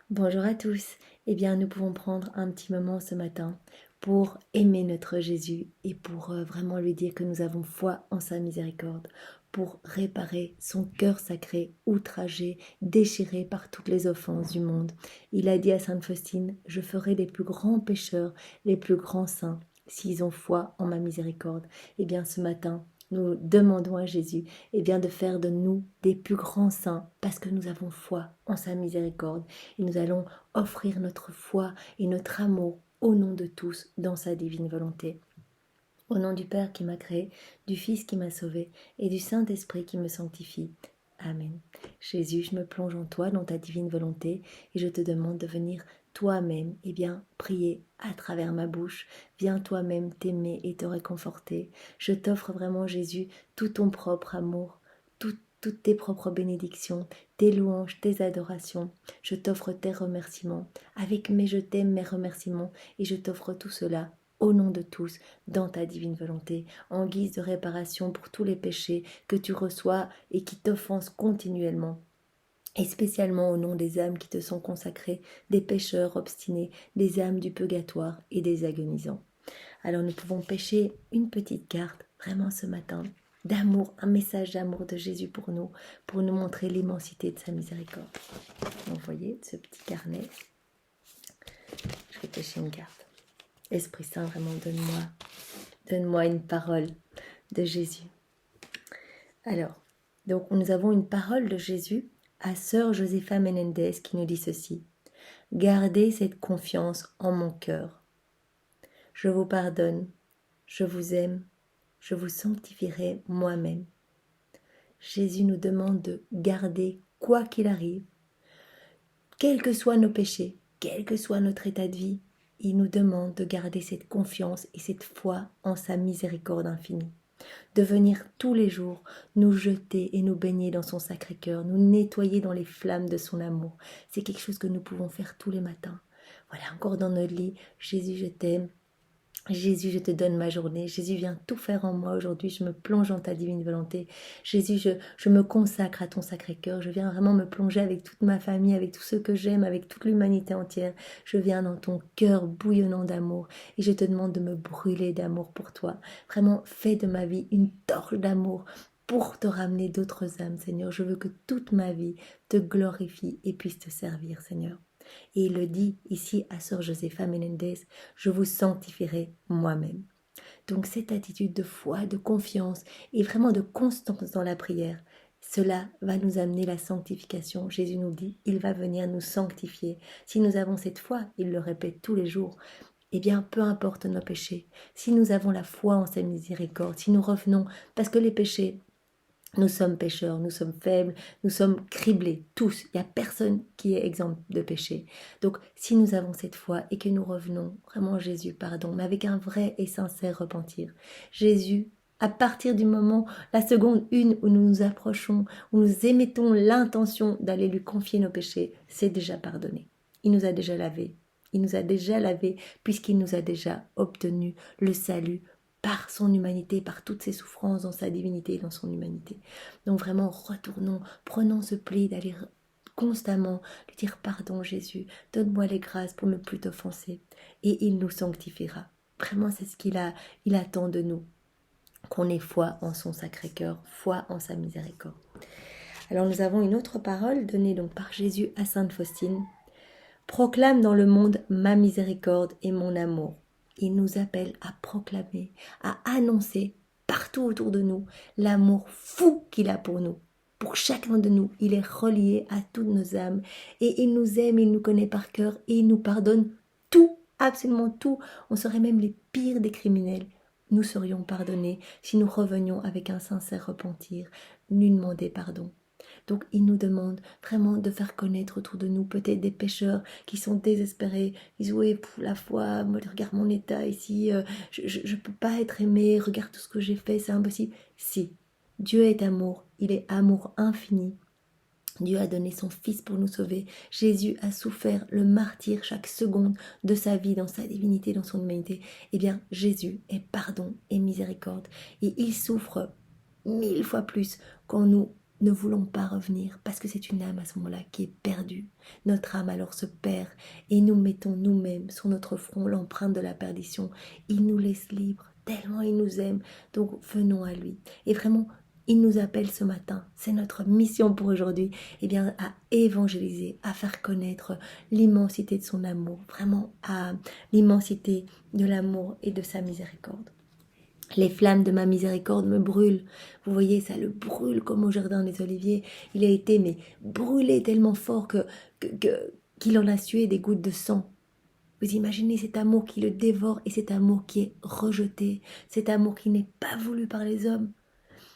Bonjour à tous. Eh bien, nous pouvons prendre un petit moment ce matin pour aimer notre Jésus et pour vraiment lui dire que nous avons foi en sa miséricorde, pour réparer son cœur sacré, outragé, déchiré par toutes les offenses du monde. Il a dit à Sainte Faustine, je ferai des plus grands pécheurs, les plus grands saints, s'ils ont foi en ma miséricorde. Eh bien, ce matin, nous demandons à Jésus bien, de faire de nous des plus grands saints parce que nous avons foi en sa miséricorde et nous allons offrir notre foi et notre amour au nom de tous dans sa divine volonté. Au nom du Père qui m'a créé, du Fils qui m'a sauvé et du Saint-Esprit qui me sanctifie. Amen. Jésus, je me plonge en toi, dans ta divine volonté, et je te demande de venir toi-même, prier à travers ma bouche. Viens toi-même t'aimer et te réconforter. Je t'offre vraiment, Jésus, tout ton propre amour, toutes tes propres bénédictions, tes louanges, tes adorations. Je t'offre tes remerciements, avec mes je t'aime, mes remerciements, et je t'offre tout cela au nom de tous, dans ta divine volonté, en guise de réparation pour tous les péchés que tu reçois et qui t'offensent continuellement. Et spécialement au nom des âmes qui te sont consacrées, des pécheurs obstinés, des âmes du purgatoire et des agonisants. Alors nous pouvons pêcher une petite carte, vraiment ce matin, d'amour, un message d'amour de Jésus pour nous montrer l'immensité de sa miséricorde. Donc vous voyez, ce petit carnet, je vais pêcher une carte. Esprit Saint, vraiment, donne-moi une parole de Jésus. Alors, donc nous avons une parole de Jésus à sœur Josefa Menendez qui nous dit ceci. Gardez cette confiance en mon cœur. Je vous pardonne, je vous aime, je vous sanctifierai moi-même. Jésus nous demande de garder, quoi qu'il arrive, quels que soient nos péchés, quel que soit notre état de vie, il nous demande de garder cette confiance et cette foi en sa miséricorde infinie. De venir tous les jours nous jeter et nous baigner dans son Sacré-Cœur, nous nettoyer dans les flammes de son amour. C'est quelque chose que nous pouvons faire tous les matins. Voilà, encore dans notre lit, Jésus, je t'aime. Jésus, je te donne ma journée. Jésus, viens tout faire en moi aujourd'hui. Je me plonge en ta divine volonté. Jésus, je me consacre à ton Sacré-Cœur. Je viens vraiment me plonger avec toute ma famille, avec tous ceux que j'aime, avec toute l'humanité entière. Je viens dans ton cœur bouillonnant d'amour et je te demande de me brûler d'amour pour toi. Vraiment, fais de ma vie une torche d'amour pour te ramener d'autres âmes, Seigneur. Je veux que toute ma vie te glorifie et puisse te servir, Seigneur. Et il le dit ici à sœur Josefa Menendez, je vous sanctifierai moi-même. Donc cette attitude de foi, de confiance et vraiment de constance dans la prière, cela va nous amener la sanctification. Jésus nous dit, il va venir nous sanctifier. Si nous avons cette foi, il le répète tous les jours, eh bien, peu importe nos péchés, si nous avons la foi en sa miséricorde, si nous revenons, parce que les péchés, nous sommes pécheurs, nous sommes faibles, nous sommes criblés, tous. Il n'y a personne qui est exempt de péché. Donc, si nous avons cette foi et que nous revenons, vraiment Jésus, pardon, mais avec un vrai et sincère repentir. Jésus, à partir du moment, la seconde une où nous nous approchons, où nous émettons l'intention d'aller lui confier nos péchés, c'est déjà pardonné. Il nous a déjà lavés. Il nous a déjà lavés puisqu'il nous a déjà obtenu le salut par son humanité, par toutes ses souffrances dans sa divinité et dans son humanité. Donc vraiment, retournons, prenons ce pli d'aller constamment lui dire pardon Jésus, donne-moi les grâces pour ne plus t'offenser et il nous sanctifiera. Vraiment, c'est ce il attend de nous, qu'on ait foi en son Sacré-Cœur, foi en sa miséricorde. Alors nous avons une autre parole donnée donc par Jésus à Sainte Faustine. Proclame dans le monde ma miséricorde et mon amour. Il nous appelle à proclamer, à annoncer partout autour de nous l'amour fou qu'il a pour nous. Pour chacun de nous, il est relié à toutes nos âmes et il nous aime, il nous connaît par cœur et il nous pardonne tout, absolument tout. On serait même les pires des criminels. Nous serions pardonnés si nous revenions avec un sincère repentir, lui demander pardon. Donc il nous demande vraiment de faire connaître autour de nous peut-être des pécheurs qui sont désespérés. Ils disent oui, la foi, regarde mon état ici, je peux pas être aimé, regarde tout ce que j'ai fait, c'est impossible. Si, Dieu est amour, il est amour infini. Dieu a donné son Fils pour nous sauver. Jésus a souffert le martyre chaque seconde de sa vie, dans sa divinité, dans son humanité. Eh bien, Jésus est pardon et miséricorde. Et il souffre 1000 fois plus quand nous ne voulons pas revenir parce que c'est une âme à ce moment-là qui est perdue. Notre âme alors se perd et nous mettons nous-mêmes sur notre front l'empreinte de la perdition. Il nous laisse libres tellement il nous aime. Donc venons à lui. Et vraiment, il nous appelle ce matin. C'est notre mission pour aujourd'hui. Eh bien, à évangéliser, à faire connaître l'immensité de son amour. Vraiment à l'immensité de l'amour et de sa miséricorde. Les flammes de ma miséricorde me brûlent. Vous voyez, ça le brûle comme au jardin des Oliviers. Il a été mais brûlé tellement fort qu'il en a sué des gouttes de sang. Vous imaginez cet amour qui le dévore et cet amour qui est rejeté, cet amour qui n'est pas voulu par les hommes.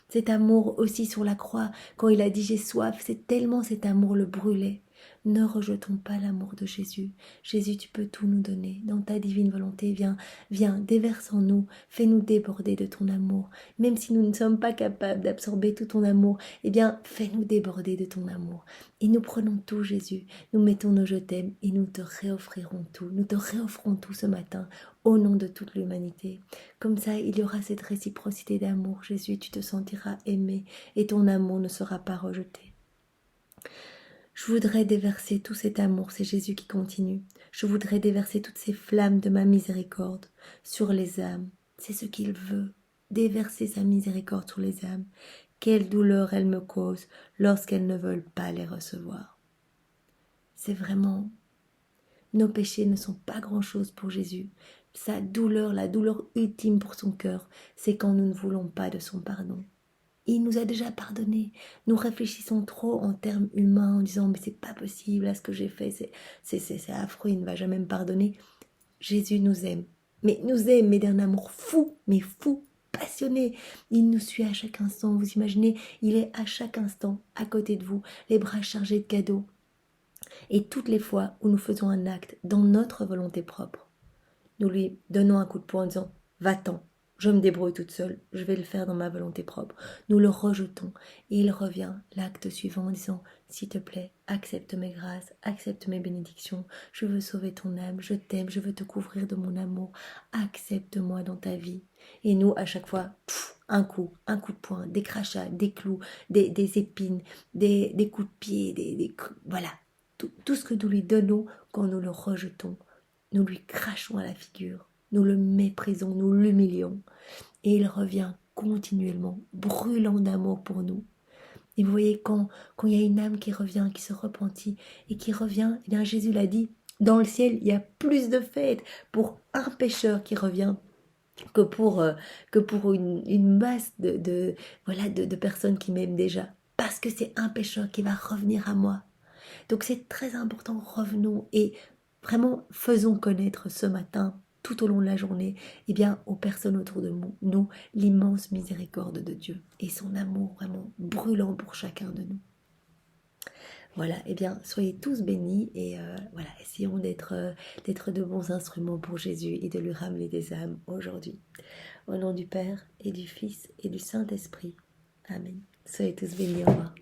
Cet amour aussi sur la croix, quand il a dit j'ai soif, c'est tellement cet amour le brûlait. Ne rejetons pas l'amour de Jésus. Jésus, tu peux tout nous donner. Dans ta divine volonté, viens, déverse en nous, fais-nous déborder de ton amour. Même si nous ne sommes pas capables d'absorber tout ton amour, eh bien, fais-nous déborder de ton amour. Et nous prenons tout, Jésus. Nous mettons nos je t'aime et nous te réoffrirons tout. Nous te réoffrons tout ce matin, au nom de toute l'humanité. Comme ça, il y aura cette réciprocité d'amour. Jésus, tu te sentiras aimé et ton amour ne sera pas rejeté. Je voudrais déverser tout cet amour, c'est Jésus qui continue. Je voudrais déverser toutes ces flammes de ma miséricorde sur les âmes. C'est ce qu'il veut, déverser sa miséricorde sur les âmes. Quelle douleur elle me cause lorsqu'elles ne veulent pas les recevoir. C'est vraiment... Nos péchés ne sont pas grand-chose pour Jésus. Sa douleur, la douleur ultime pour son cœur, c'est quand nous ne voulons pas de son pardon. Il nous a déjà pardonné. Nous réfléchissons trop en termes humains en disant mais c'est pas possible, là ce que j'ai fait, c'est affreux, il ne va jamais me pardonner. Jésus nous aime, mais d'un amour fou, mais fou, passionné. Il nous suit à chaque instant. Vous imaginez, il est à chaque instant à côté de vous, les bras chargés de cadeaux. Et toutes les fois où nous faisons un acte dans notre volonté propre, nous lui donnons un coup de poing en disant va-t'en. Je me débrouille toute seule, je vais le faire dans ma volonté propre. Nous le rejetons et il revient l'acte suivant en disant s'il te plaît, accepte mes grâces, accepte mes bénédictions, je veux sauver ton âme, je t'aime, je veux te couvrir de mon amour, accepte-moi dans ta vie. Et nous, à chaque fois, un coup de poing, des crachats, des clous, des épines, des coups de pied, voilà, tout ce que nous lui donnons quand nous le rejetons, nous lui crachons à la figure. Nous le méprisons, nous l'humilions. Et il revient continuellement, brûlant d'amour pour nous. Et vous voyez, quand il y a une âme qui revient, qui se repentit et qui revient, eh bien Jésus l'a dit, dans le ciel, il y a plus de fêtes pour un pécheur qui revient que pour une masse de personnes qui m'aiment déjà. Parce que c'est un pécheur qui va revenir à moi. Donc c'est très important, revenons et vraiment faisons connaître ce matin, tout au long de la journée, eh bien, aux personnes autour de nous, l'immense miséricorde de Dieu et son amour vraiment brûlant pour chacun de nous. Voilà, eh bien, soyez tous bénis et voilà, essayons d'être de bons instruments pour Jésus et de lui ramener des âmes aujourd'hui. Au nom du Père et du Fils et du Saint-Esprit. Amen. Soyez tous bénis, au revoir.